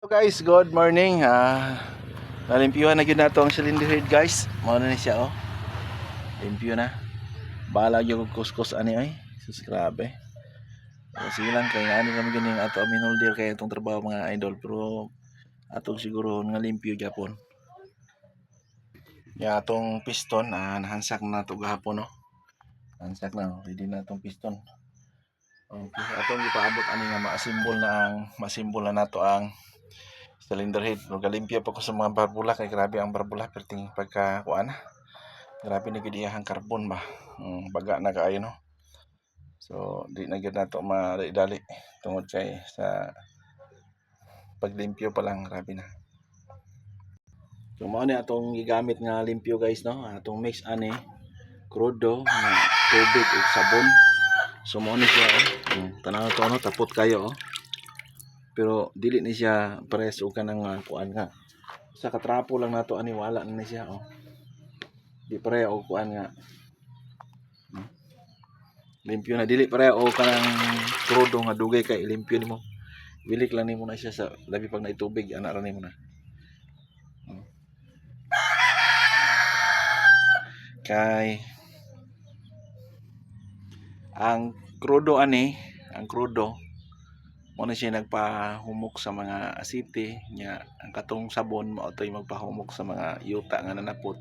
So guys, good morning. Nalimpyuhan na gyud nato ang cylinder head guys. Mao na ni siya oh. Limpyo na. Bala gyud kuskus ani ay. Sus grabe. Sige lang kay ano naman ganing ato aminolder kay itong trabaho mga idol pero atong siguro nga limpyo gyapon. Ya atong piston nahansak na nato gahapon no. Hansak na, ready na atong piston. Okay, atong ipaabot ani nga ma-assemble na nato ang cylinder head. Galimpya pa ko sa mga barbula kay grabe ang barbula perting pagka kuan. Grabe na gid iyang carbon ba. Baga na kaayo no. So di na gyud nato madali tungod kay sa paglimpyo pa lang grabe na. So mao ni atong gigamit nga limpyo guys no. Atong mix ani krudo nga tubig ug sabon. So mao ni siya tanaw to no tapot kayo oh. Pero dili ni siya pares og kanang kuan nga sa katrapo lang nato ani wala na ni siya oh. Di pareho og kuan nga limpyo na dili pareho og kanang krudo nga dugay kay limpyo nimo. Bilik lang nimo na siya sa labi pag naitubig ana ra nimo na. Kay ang krudo mo na siya nagpahumok sa mga asite nya ang katong sabon mao toy magpahumok sa mga yuta nga nanapot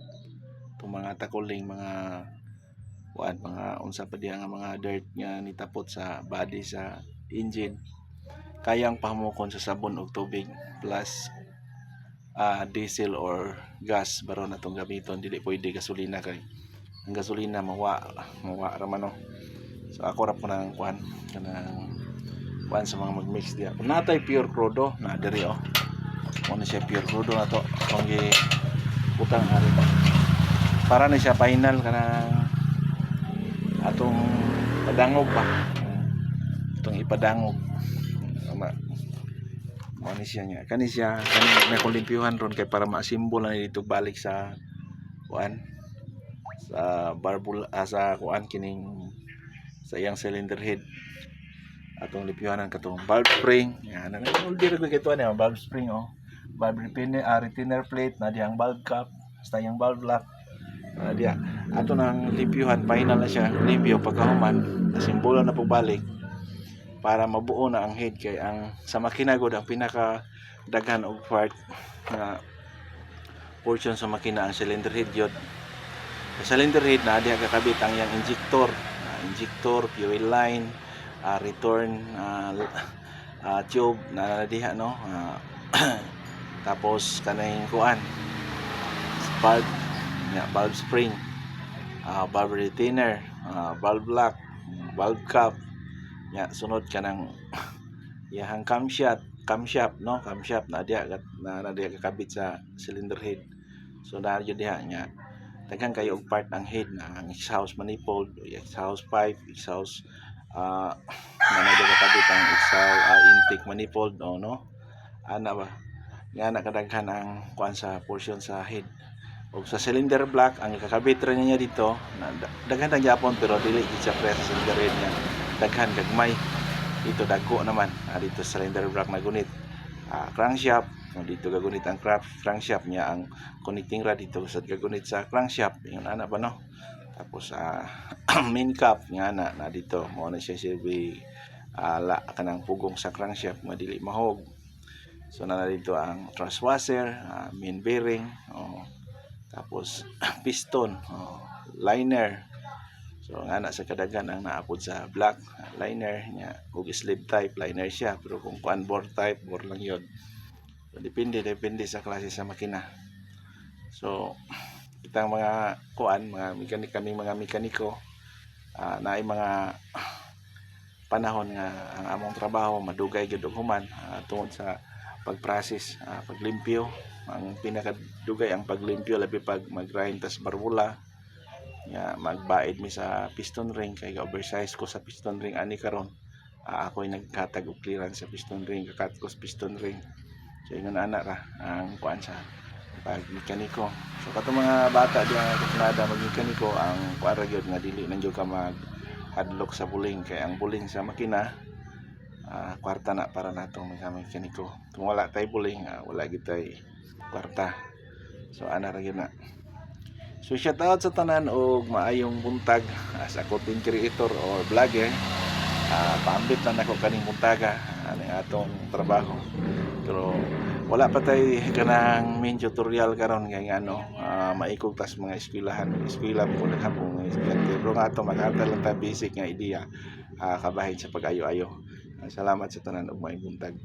itong mga takuling mga mga unsa pa diha nga mga dirt nga nitapot sa body sa engine kayang pahumokon sa sabon ug tubig plus diesel or gas baron natong gamiton dili pwede gasolina kay ang gasolina mawa ra man no. So ako ra po nang kuan kanang kuan sa mga mag-mix diha. Kung natay pure crudo na diri oh. Mo siya pure crudo na to. Kung gi butang ari para na siya final kanang atong padangog ba. Itong ipadangog. Mo ni siya nya. Kani siya na kulimpyuhan ron kay para ma-assemble na dito balik sa kuan sa barbul sa kuan kining sa iyang cylinder head atong limpyuhanan katong valve spring yan na older ko kito ani valve spring oh valve retainer plate na diyang valve cap basta yung valve lock diya ato nang limpyuhan final na siya limpyo pagkahuman asimbola na po balik para mabuo na ang head kay ang sa makina gud ang pinaka daghan og part nga portion sa makina ang cylinder head yun. Sa cylinder head na diya kakabit ang yang injector, fuel line, return tube na diha no. Tapos kanang kuan valve spring, valve retainer, valve lock, valve cap. Sunod kanang yahang camshaft no, camshaft na diha kakabit sa cylinder head. So na jud diha nya daghan kayo og part ang head na ang exhaust manifold, exhaust pipe, exhaust na kakabit ang exhaust intake manifold no. Ana ba nga nakadaghan ang kuan sa portion sa head. Og sa cylinder block ang kakabit ra niya dito daghan ang gyapon pero dili gid siya press sa cylinder head niya. Daghan gagmay dito dagko naman dito sa cylinder block na gunit crankshaft dito gagunit ang crankshaft niya ang connecting rod dito sa gagunit sa crankshaft yung ana ba no. Tapos main cap nga na dito mo na siya silbi kanang pugong sa crankshaft nga dili mahog. So na dito ang thrust washer, main bearing tapos piston liner. So nga na sa kadaghan ang naapod sa black liner nya ug sleeve type liner siya pero kung kuan bore type bore lang yun. So depende sa klase sa makina. So kitang mga kuan mga mekaniko naay mga panahon nga ang among trabaho madugay gyud og human tungod sa pagprocess paglimpyo ang pinakadugay ang paglimpyo labi pag mag-grind tas barbula nya magbaid mi sa piston ring kay oversize ko sa piston ring ani karon ako'y naghatag og clearance sa piston ring kakat ko sa piston ring so ingon ana ra ang kuan sa pag mekaniko. So katong mga bata diya nga mag-mekaniko ang kuan ra gyud nga dili nang gyud ka mag hadlok sa buling kay ang buling sa makina kwarta na para natong mga mekaniko. Kung wala tay buling, wala gid tay kwarta. So ana ra gyud na. So shout out sa tanan og maayong buntag as a content creator or vlogger. Paambit lang ako kaning buntaga aning atong trabaho. Pero wala pa tay kanang main tutorial karon kay ano, maikog tas mga eskwela po naghapon pero nga ato mag-atal lang ta basic nga idea kabahin sa pag-ayo-ayo. Salamat sa tanan og maayong buntag.